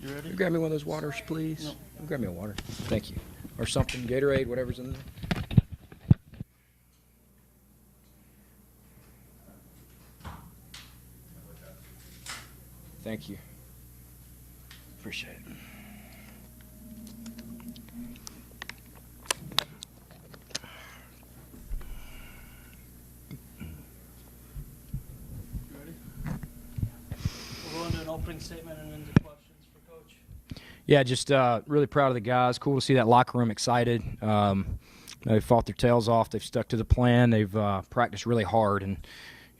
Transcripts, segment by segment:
You ready? Grab me one of those waters, please. No. Grab me a water. Thank you. Or something, Gatorade, whatever's in there. Thank you. Appreciate it. You ready? We'll go into an opening statement and into questions for Coach. Yeah, just really proud of the guys. Cool to see that locker room excited. They fought their tails off. They've stuck to the plan. They've practiced really hard, and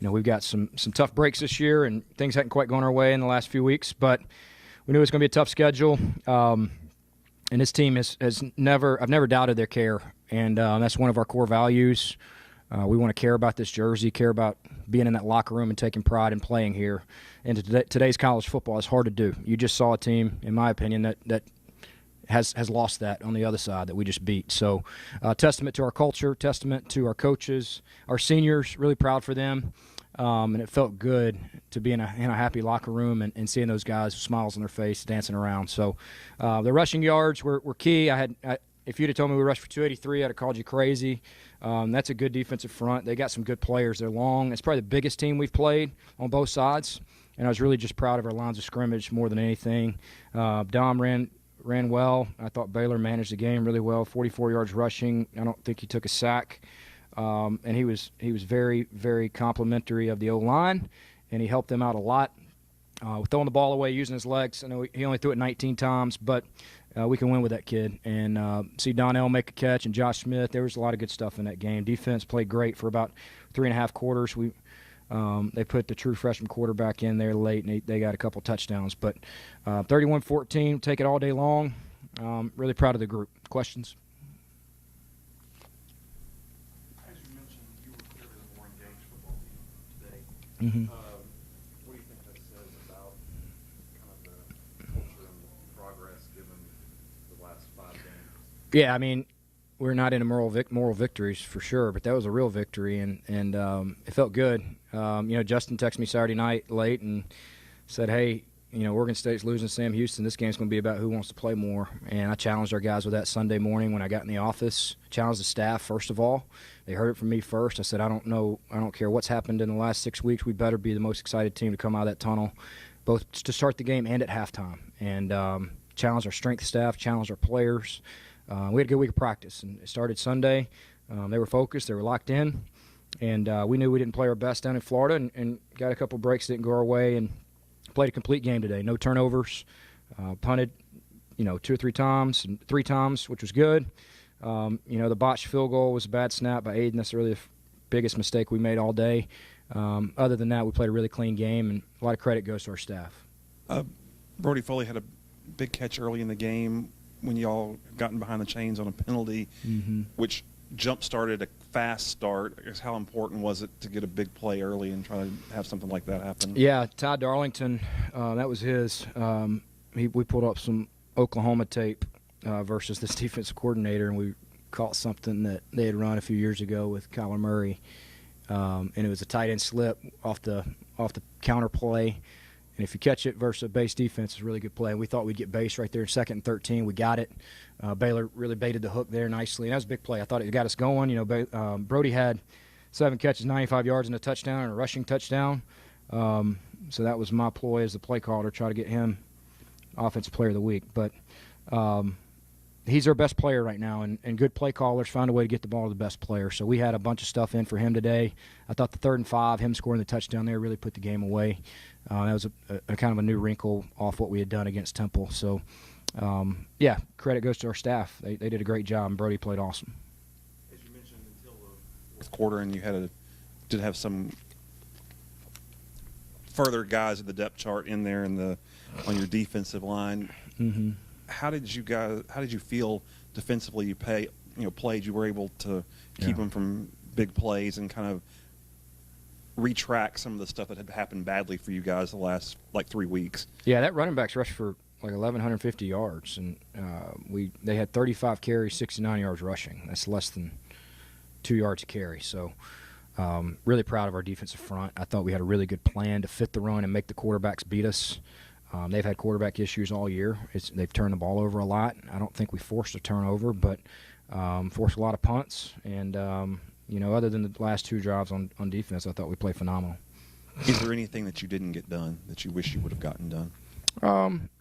we've got some tough breaks this year, and things hadn't quite gone our way in the last few weeks. But we knew it was going to be a tough schedule, and this team has never doubted their care, and that's one of our core values. We want to care about this jersey, care about being in that locker room and taking pride in playing here. And today's college football is hard to do. You just saw a team, in my opinion, that has lost that on the other side that we just beat. So testament to our culture, testament to our coaches, our seniors, really proud for them. And it felt good to be in a happy locker room and seeing those guys with smiles on their face dancing around. So the rushing yards were key. If you'd have told me we rushed for 283, I'd have called you crazy. That's a good defensive front. They got some good players. They're long. It's probably the biggest team we've played on both sides. And I was really just proud of our lines of scrimmage more than anything. Dom ran well. I thought Baylor managed the game really well. 44 yards rushing. I don't think he took a sack. And he was very, very complimentary of the O-line, and he helped them out a lot. Throwing the ball away, using his legs. I know he only threw it 19 times, but we can win with that kid. And see Donnell make a catch and Josh Smith. There was a lot of good stuff in that game. Defense played great for about 3.5 quarters. They put the true freshman quarterback in there late, and they got a couple touchdowns. But 31-14, take it all day long. Really proud of the group. Questions? As you mentioned, you were clearly a more engaged football team today. Mm-hmm. What do you think that says about kind of the culture and the progress given the last 5 games? Yeah, I mean, we're not into moral victories for sure, but that was a real victory, and it felt good. Justin texted me Saturday night late and said, hey, Oregon State's losing Sam Houston. This game's going to be about who wants to play more. And I challenged our guys with that Sunday morning when I got in the office. Challenged the staff, first of all. They heard it from me first. I said, I don't care what's happened in the last 6 weeks. We better be the most excited team to come out of that tunnel, both to start the game and at halftime. And challenge our strength staff, challenge our players. We had a good week of practice, and it started Sunday. They were focused. They were locked in. And we knew we didn't play our best down in Florida and got a couple breaks that didn't go our way and played a complete game today. No turnovers. Punted, 2 or 3 times and 3 times, which was good. The botched field goal was a bad snap by Aiden. That's really the biggest mistake we made all day. Other than that, we played a really clean game, and a lot of credit goes to our staff. Brody Foley had a big catch early in the game when y'all gotten behind the chains on a penalty, which jump-started a fast start. I guess how important was it to get a big play early and try to have something like that happen? Yeah, Ty Darlington, that was his. We pulled up some Oklahoma tape versus this defensive coordinator, and we caught something that they had run a few years ago with Kyler Murray, and it was a tight end slip off the counter play. And if you catch it versus a base defense, it's a really good play. We thought we'd get base right there in 2nd and 13. We got it. Baylor really baited the hook there nicely. And that was a big play. I thought it got us going. Brody had 7 catches, 95 yards, and a touchdown, and a rushing touchdown. So that was my ploy as the play caller, try to get him Offensive Player of the Week. But he's our best player right now, and good play callers find a way to get the ball to the best player. So we had a bunch of stuff in for him today. I thought the 3rd and 5, him scoring the touchdown there really put the game away. That was a kind of a new wrinkle off what we had done against Temple. So, credit goes to our staff. They did a great job, and Brody played awesome. As you mentioned, until the 4th quarter, and you did have some further guys in the depth chart in there on your defensive line. Mm-hmm. How did you feel defensively? You played. You were able to keep them from big plays and kind of retract some of the stuff that had happened badly for you guys the last 3 weeks. Yeah, that running backs rushed for 1,150 yards, and they had 35 carries, 69 yards rushing. That's less than 2 yards a carry. So Really proud of our defensive front. I thought we had a really good plan to fit the run and make the quarterbacks beat us. They've had quarterback issues all year. They've turned the ball over a lot. I don't think we forced a turnover, but forced a lot of punts. And, other than the last 2 drives on defense, I thought we played phenomenal. Is there anything that you didn't get done that you wish you would have gotten done?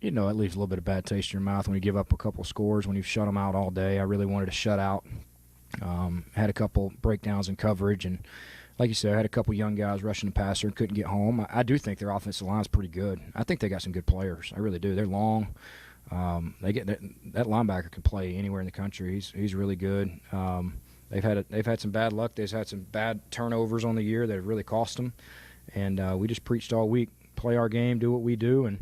It leaves a little bit of bad taste in your mouth when you give up a couple scores, when you've shut them out all day. I really wanted to shut out. Had a couple breakdowns in coverage, and like you said, I had a couple young guys rushing the passer and couldn't get home. I do think their offensive line is pretty good. I think they got some good players. I really do. They're long. They get that linebacker can play anywhere in the country. He's really good. They've had some bad luck. They've had some bad turnovers on the year that have really cost them. And we just preached all week: play our game, do what we do, and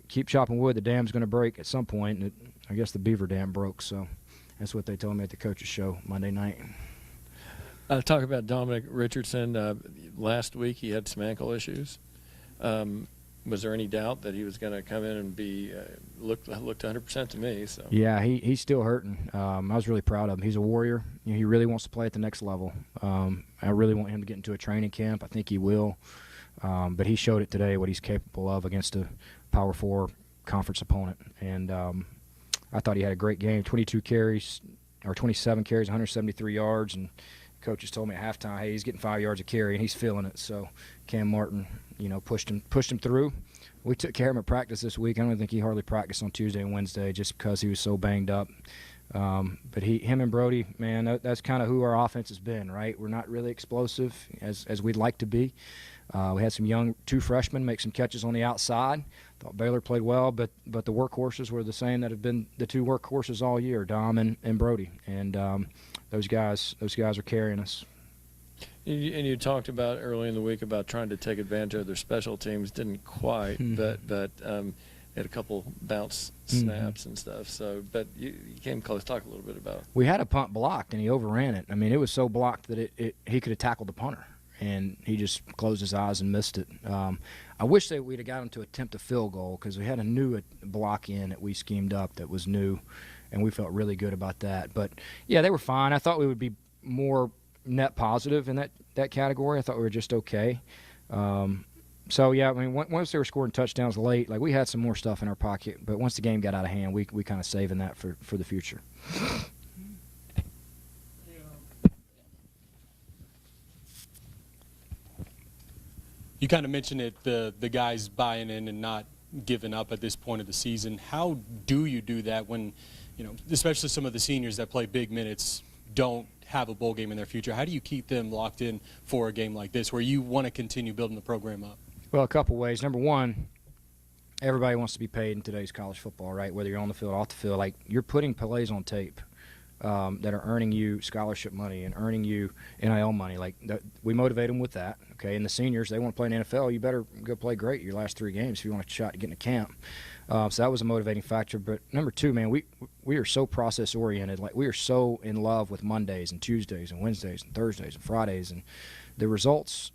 keep chopping wood. The dam's going to break at some point. And I guess the Beaver Dam broke, so that's what they told me at the coaches' show Monday night. Talk about Dominic Richardson. Last week he had some ankle issues. Was there any doubt that he was going to come in and be looked 100% to me? So yeah, he's still hurting. I was really proud of him. He's a warrior. He really wants to play at the next level. I really want him to get into a training camp. I think he will. But he showed it today what he's capable of against a Power 4 conference opponent. And I thought he had a great game. 27 carries, 173 yards, and coaches told me at halftime, hey, he's getting 5 yards a carry, and he's feeling it. So Cam Martin, pushed him through. We took care of him at practice this week. I don't think he hardly practiced on Tuesday and Wednesday just because he was so banged up. But him and Brody, man, that's kind of who our offense has been, right? We're not really explosive as we'd like to be. We had some young 2 freshmen make some catches on the outside. Thought Baylor played well, but the workhorses were the same that have been the 2 workhorses all year, Dom and Brody. And those guys are carrying us. And you talked about early in the week about trying to take advantage of their special teams. Didn't quite, but had a couple bounce snaps and stuff. So, but you came close. Talk a little bit about. We had a punt blocked, and he overran it. I mean, it was so blocked that he could have tackled the punter, and he just closed his eyes and missed it. I wish that we'd have got him to attempt a field goal because we had a new block in that we schemed up that was new, and we felt really good about that. But, yeah, they were fine. I thought we would be more net positive in that category. I thought we were just okay. So, yeah, I mean, once they were scoring touchdowns late, like we had some more stuff in our pocket. But once the game got out of hand, we kind of saving that for the future. You kind of mentioned it, the guys buying in and not giving up at this point of the season. How do you do that when, especially some of the seniors that play big minutes don't have a bowl game in their future? How do you keep them locked in for a game like this where you want to continue building the program up? Well, a couple ways. Number one, everybody wants to be paid in today's college football, right? Whether you're on the field or off the field, like you're putting plays on tape that are earning you scholarship money and earning you NIL money. Like we motivate them with that, okay? And the seniors, they want to play in the NFL. You better go play great your last 3 games if you want a shot to get in a camp. So that was a motivating factor. But number two, man, we are so process oriented. Like we are so in love with Mondays and Tuesdays and Wednesdays and Thursdays and Fridays, and the results,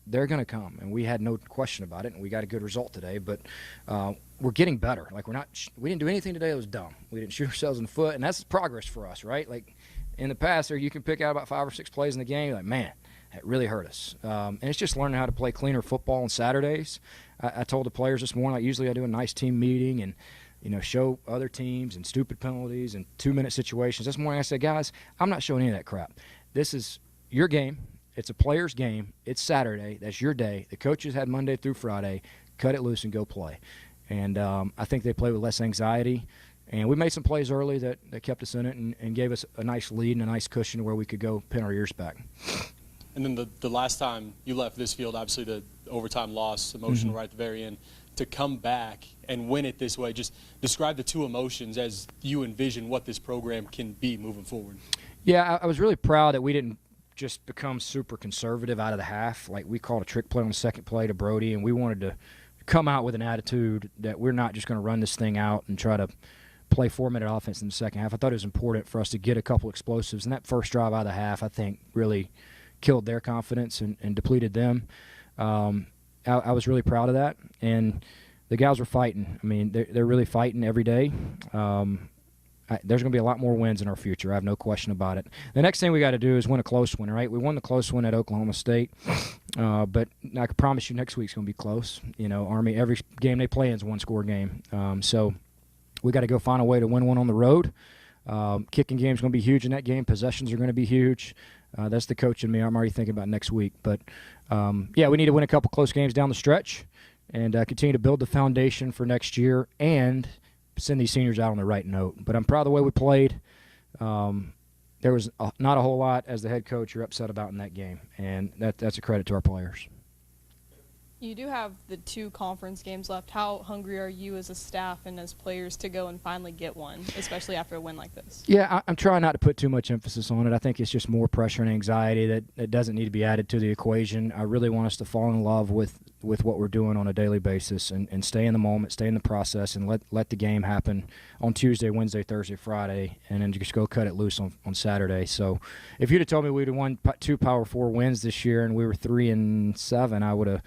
they're going to come, and we had no question about it, and we got a good result today. But we're getting better. Like we didn't do anything today that was dumb. We didn't shoot ourselves in the foot, and that's progress for us, right? Like in the past, you can pick out about 5 or 6 plays in the game. You're like, man, that really hurt us. And it's just learning how to play cleaner football on Saturdays. I told the players this morning, like usually I do a nice team meeting and show other teams and stupid penalties and 2-minute situations. This morning I said, guys, I'm not showing any of that crap. This is your game. It's a player's game. It's Saturday. That's your day. The coaches had Monday through Friday. Cut it loose and go play. And I think they play with less anxiety. And we made some plays early that kept us in it and gave us a nice lead and a nice cushion where we could go pin our ears back. And then the last time you left this field, obviously the overtime loss, emotional right at the very end, to come back and win it this way, just describe the 2 emotions as you envision what this program can be moving forward. Yeah, I was really proud that we didn't just become super conservative out of the half. Like we called a trick play on the second play to Brody, and we wanted to come out with an attitude that we're not just going to run this thing out and try to play 4-minute offense in the second half. I thought it was important for us to get a couple explosives, and that first drive out of the half, I think, really killed their confidence and depleted them. I was really proud of that, and the guys were fighting. I mean, they're really fighting every day. there's going to be a lot more wins in our future. I have no question about it. The next thing we got to do is win a close one, right? We won the close one at Oklahoma State, but I can promise you next week's going to be close. Army, every game they play is a one-score game. So we got to go find a way to win one on the road. Kicking game's going to be huge in that game. Possessions are going to be huge. That's the coach in me. I'm already thinking about next week. But, we need to win a couple close games down the stretch and continue to build the foundation for next year and send these seniors out on the right note. But I'm proud of the way we played. There was not a whole lot, as the head coach, you're upset about in that game, and that's a credit to our players. You do have the 2 conference games left. How hungry are you as a staff and as players to go and finally get one, especially after a win like this? Yeah, I'm trying not to put too much emphasis on it. I think it's just more pressure and anxiety that doesn't need to be added to the equation. I really want us to fall in love with what we're doing on a daily basis and stay in the moment, stay in the process, and let the game happen on Tuesday, Wednesday, Thursday, Friday, and then just go cut it loose on Saturday. So if you'd have told me we'd have won 2 Power 4 wins this year and we were 3-7, I would have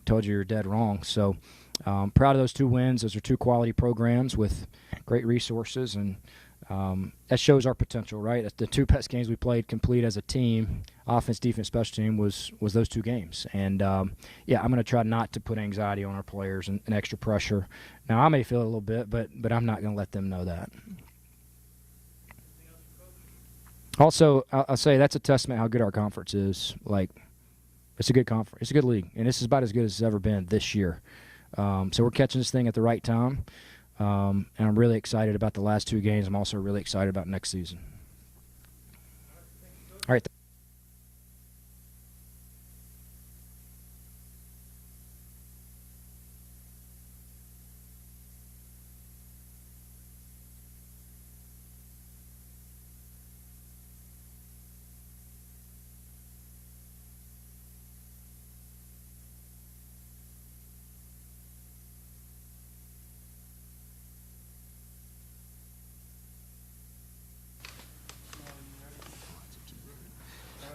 told you you're dead wrong. So proud of those 2 wins. Those are 2 quality programs with great resources, and that shows our potential, right? The 2 best games we played complete as a team, offense, defense, special team, was those 2 games. And, I'm going to try not to put anxiety on our players and extra pressure. Now, I may feel it a little bit, but I'm not going to let them know that. Also, I'll say that's a testament how good our conference is. It's a good conference. It's a good league, and this is about as good as it's ever been this year. So we're catching this thing at the right time, and I'm really excited about the last 2 games. I'm also really excited about next season. All right.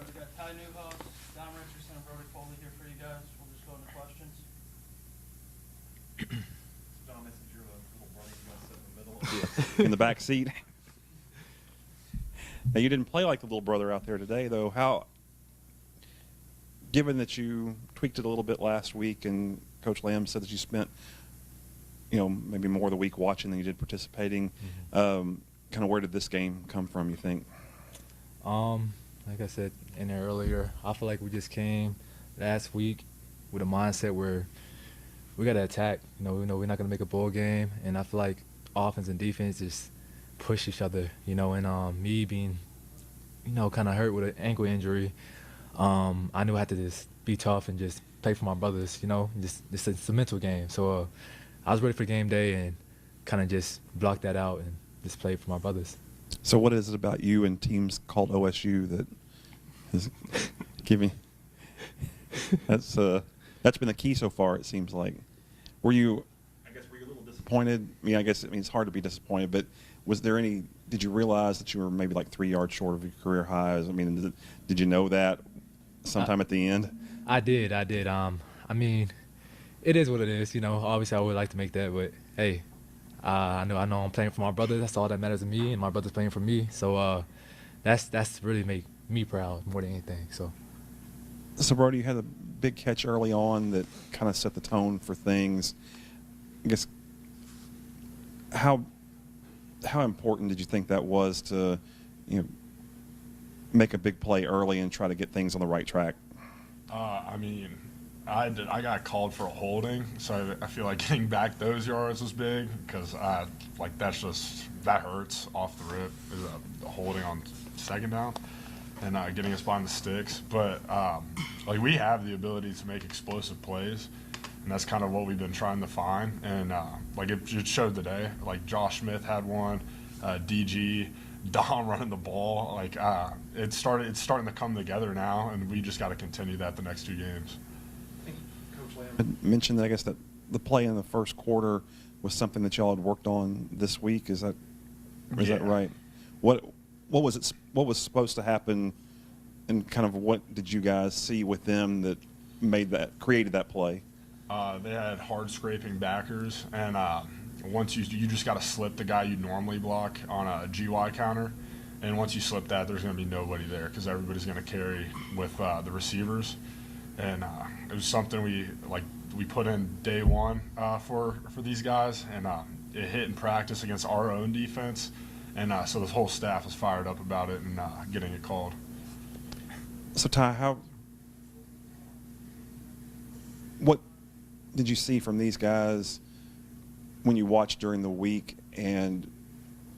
We got Ty Newhouse, Don Richardson, and Brody Foley here for you guys. We'll just go into questions. John, this is your little brother. You want to sit in the middle? In the back seat. Now, you didn't play like the little brother out there today, though. Given that you tweaked it a little bit last week, and Coach Lamb said that you spent, maybe more of the week watching than you did participating, kind of where did this game come from, you think? Like I said in there earlier, I feel like we just came last week with a mindset where we got to attack. We know we're not going to make a bowl game, and I feel like offense and defense just push each other. And me being, kind of hurt with an ankle injury, I knew I had to just be tough and just play for my brothers. Just it's a mental game. So I was ready for game day and kind of just blocked that out and just played for my brothers. So what is it about you and teams called OSU that is giving? That's been the key so far, it seems like. Were you a little disappointed? It's hard to be disappointed, but did you realize that you were maybe like 3 yards short of your career highs? Did you know that sometime at the end? I did. It is what it is. Obviously I would like to make that, but hey, I know I'm playing for my brothers. That's all that matters to me, and my brother's playing for me. So that's really make me proud more than anything. So Brody, you had a big catch early on that kind of set the tone for things. I guess how important did you think that was to make a big play early and try to get things on the right track? I got called for a holding, so I feel like getting back those yards was big because that hurts off the rip, is a holding on 2nd down and getting us behind the sticks. But we have the ability to make explosive plays, and that's kind of what we've been trying to find. And it showed today. Like Josh Smith had one, DG, Dom running the ball. It's starting to come together now, and we just got to continue that the next 2 games. I mentioned that I guess that the play in the first quarter was something that y'all had worked on this week. Is that right? What was supposed to happen, and kind of what did you guys see with them that created that play? They had hard scraping backers, and once you just got to slip the guy you normally block on a GY counter, and once you slip that, there's going to be nobody there because everybody's going to carry with the receivers, and it was something we put in day one for these guys, and it hit in practice against our own defense, and so the whole staff was fired up about it and getting it called. So Ty, what did you see from these guys when you watched during the week, and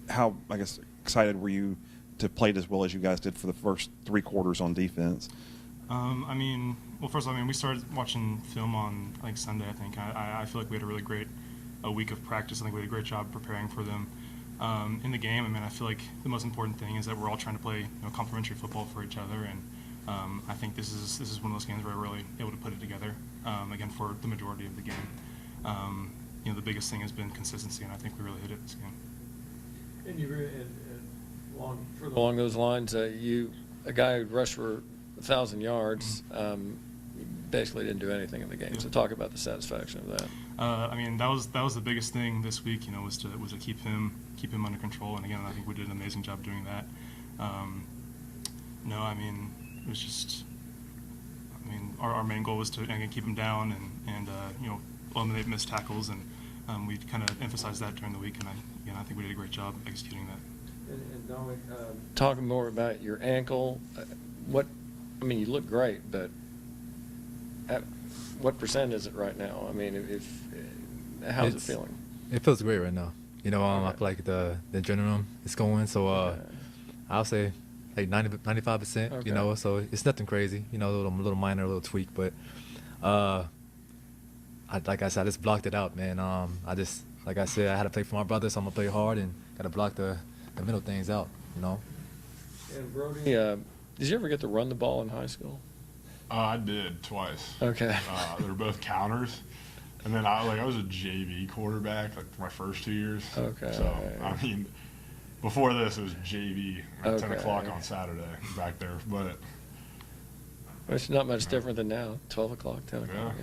how, I guess, excited were you to play it as well as you guys did for the first 3 quarters on defense? Well, first of all, we started watching film on Sunday, I think. I feel like we had a really great week of practice. I think we did a great job preparing for them. In the game, I feel like the most important thing is that we're all trying to play complementary football for each other, and I think this is one of those games where we're really able to put it together, again, for the majority of the game. The biggest thing has been consistency, and I think we really hit it this game. And along those lines, a guy who rushed for 1,000 yards basically didn't do anything in the game. So talk about the satisfaction of that. That was the biggest thing this week. Was to keep him under control. And again, I think we did an amazing job doing that. It was just. Our main goal was to again keep him down and eliminate missed tackles, and we kind of emphasized that during the week. And I think we did a great job executing that. And Dominic, talking more about your ankle, you look great, but what percent is it right now? How's it feeling? It feels great right now. I feel like the adrenaline is going, so I'll say like 95%. Okay. So it's nothing crazy. A little minor, a little tweak, but like I said, I just blocked it out, man. Like I said, I had to play for my brother, so I'm gonna play hard and gotta block the middle things out. And Brody, did you ever get to run the ball in high school? I did twice. Okay. They were both counters. And then I was a JV quarterback my first 2 years. Okay. So, before this, it was JV at 10 Okay. o'clock on Saturday back there. But It's not much different than now, 12 o'clock, 10 o'clock.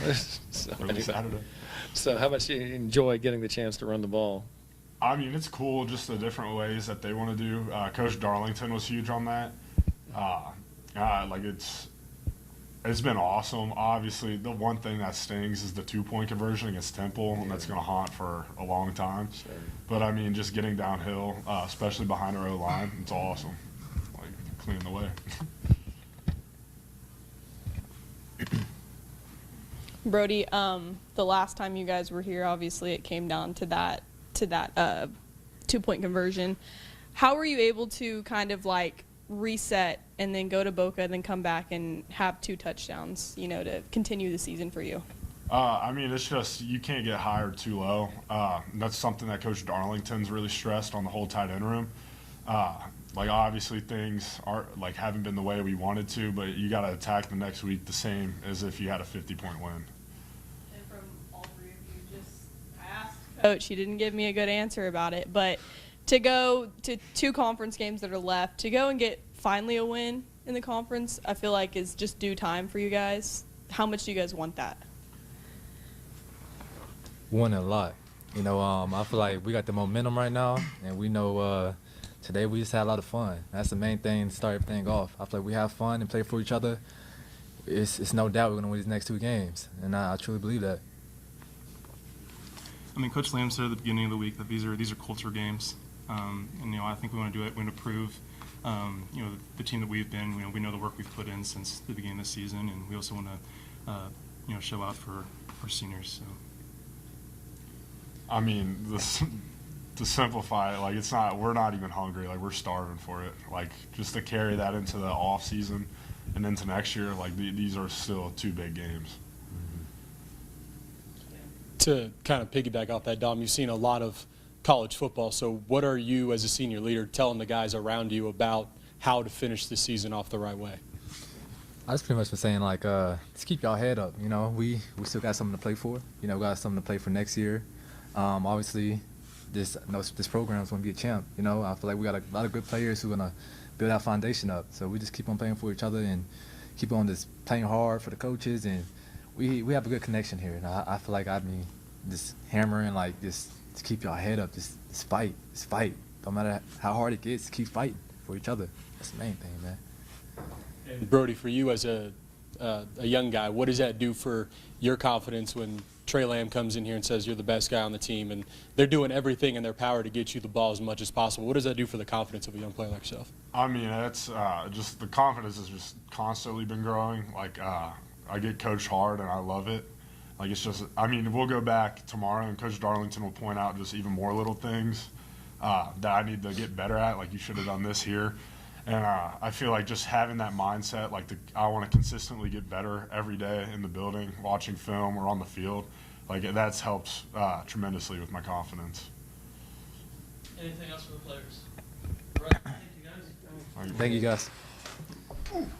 Yeah. So, every Saturday. So how much do you enjoy getting the chance to run the ball? It's cool, just the different ways that they want to do. Coach Darlington was huge on that. It's been awesome. Obviously, the one thing that stings is the 2-point conversion against Temple, and that's going to haunt for a long time. Sure. But, just getting downhill, especially behind our O-line, it's awesome. Cleaning the way. Brody, the last time you guys were here, obviously it came down to that 2-point conversion. How were you able to kind of reset and then go to Boca and then come back and have 2 touchdowns, to continue the season for you? It's just you can't get high or too low. That's something that Coach Darlington's really stressed on the whole tight end room. Obviously things haven't been the way we wanted to, but you got to attack the next week the same as if you had a 50-point win. And from all 3 of you, I asked Coach, he didn't give me a good answer about it, but to go to 2 conference games that are left, to go and get finally a win in the conference, I feel like is just due time for you guys. How much do you guys want that? Won a lot. I feel like we got the momentum right now, and we know today we just had a lot of fun. That's the main thing to start everything off. I feel like we have fun and play for each other. It's no doubt we're going to win these next 2 games, and I truly believe that. Coach Lamb said at the beginning of the week that these are culture games, and I think we want to do it. We want to prove, the team that we've been. We know the work we've put in since the beginning of the season, and we also want to, show out for our seniors. So. To simplify it, we're not even hungry. We're starving for it. Just to carry that into the off season and into next year, these are still 2 big games. To kind of piggyback off that, Dom, you've seen a lot of college football. So what are you as a senior leader telling the guys around you about how to finish the season off the right way? I just pretty much been saying just keep y'all head up. We still got something to play for. Got something to play for next year. Obviously, this program's going to be a champ. I feel like we got a lot of good players who are going to build our foundation up. So we just keep on playing for each other and keep on just playing hard for the coaches. And we have a good connection here. And I feel like just hammering, just to keep y'all head up. Just fight. Just fight. No matter how hard it gets, keep fighting for each other. That's the main thing, man. And Brody, for you as a young guy, what does that do for your confidence when Trey Lamb comes in here and says you're the best guy on the team, and they're doing everything in their power to get you the ball as much as possible? What does that do for the confidence of a young player like yourself? I mean, it's just the confidence has just constantly been growing. Like, I get coached hard, and I love it. Like, it's just, I mean, we'll go back tomorrow, and Coach Darlington will point out just even more little things that I need to get better at. Like, you should have done this here. And I feel like just having that mindset, like I want to consistently get better every day in the building, watching film or on the field, like that's helps tremendously with my confidence. Anything else for the players? Right. Thank you guys. Thank you, guys.